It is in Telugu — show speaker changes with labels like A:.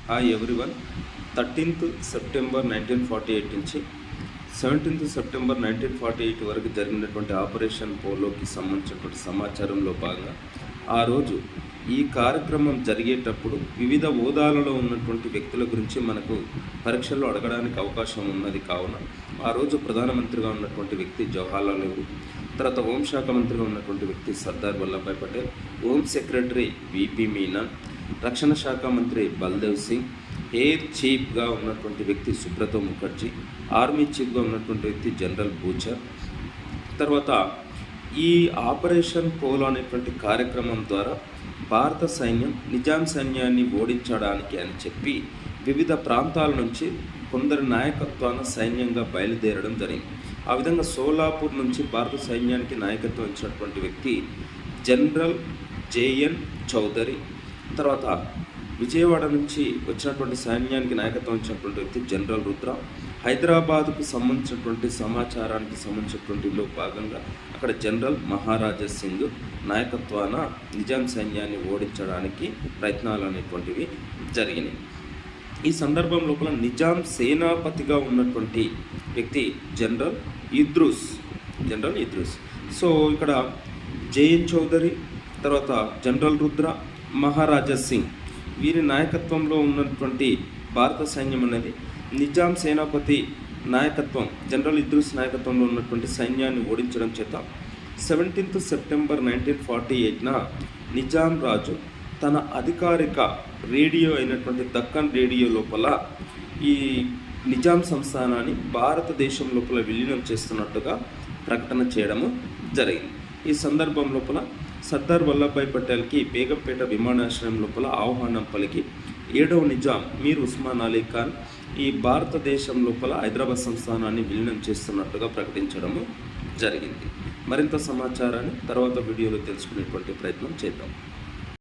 A: Hi everyone. 13th సెప్టెంబర్ 1948 నుంచి 17th సెప్టెంబర్ 1948 వరకు జరిగినటువంటి ఆపరేషన్ పోలోకి సంబంధించినటువంటి సమాచారంలో భాగంగా ఆ రోజు ఈ కార్యక్రమం జరిగేటప్పుడు వివిధ హోదాలలో ఉన్నటువంటి వ్యక్తుల గురించి మనకు పరీక్షల్లో అడగడానికి అవకాశం ఉన్నది. కావున ఆ రోజు ప్రధానమంత్రిగా ఉన్నటువంటి వ్యక్తి జవహర్లాల్ నెహ్రూ, తర్వాత హోంశాఖ మంత్రిగా ఉన్నటువంటి వ్యక్తి Sardar Vallabhbhai Patel, home secretary V P Menon, రక్షణ శాఖ మంత్రి బల్దేవ్ సింగ్, ఎయిర్ చీఫ్గా ఉన్నటువంటి వ్యక్తి సుబ్రతో ముఖర్జీ, ఆర్మీ చీఫ్గా ఉన్నటువంటి వ్యక్తి జనరల్ బూచర్. తర్వాత ఈ ఆపరేషన్ పోలో అనేటువంటి కార్యక్రమం ద్వారా భారత సైన్యం నిజాం సైన్యాన్ని ఓడించడానికి అని చెప్పి వివిధ ప్రాంతాల నుంచి కొందరి నాయకత్వాన సైన్యంగా బయలుదేరడం జరిగింది. ఆ విధంగా సోలాపూర్ నుంచి భారత సైన్యానికి నాయకత్వం ఇచ్చినటువంటి వ్యక్తి జనరల్ జేఎన్ చౌదరి. తర్వాత విజయవాడ నుంచి వచ్చినటువంటి సైన్యానికి నాయకత్వం ఇచ్చినటువంటి వ్యక్తి జనరల్ రుద్ర. హైదరాబాద్కు సంబంధించినటువంటి సమాచారానికి సంబంధించినటువంటిలో భాగంగా అక్కడ జనరల్ మహారాజా సింగ్ నాయకత్వాన నిజాం సైన్యాన్ని ఓడించడానికి ప్రయత్నాలు అనేటువంటివి జరిగినాయి. ఈ సందర్భం లోపల నిజాం సేనాపతిగా ఉన్నటువంటి వ్యక్తి జనరల్ ఇద్రూస్. సో ఇక్కడ జేఎన్ చౌదరి, తర్వాత జనరల్ రుద్ర, మహారాజా సింగ్ వీరి నాయకత్వంలో ఉన్నటువంటి భారత సైన్యం అనేది నిజాం సేనాపతి నాయకత్వం జనరల్ ఇద్రూస్ నాయకత్వంలో ఉన్నటువంటి సైన్యాన్ని ఓడించడం చేత 17th సెప్టెంబర్ 1948న నిజాం రాజు తన అధికారిక రేడియో అయినటువంటి దక్కన్ రేడియో లోపల ఈ నిజాం సంస్థానాన్ని భారతదేశం లోపల విలీనం చేస్తున్నట్టుగా ప్రకటన చేయడము జరిగింది. ఈ సందర్భం లోపల సర్దార్ వల్లభాయ్ పటేల్కి బేగంపేట విమానాశ్రయం లోపల ఆహ్వానం పలికి 7వ నిజాం మీర్ ఉస్మాన్ అలీ ఖాన్ ఈ భారతదేశం లోపల హైదరాబాద్ సంస్థానాన్ని విలీనం చేస్తున్నట్టుగా ప్రకటించడము జరిగింది. మరింత సమాచారాన్ని తర్వాత వీడియోలో తెలుసుకునేటువంటి ప్రయత్నం చేద్దాం.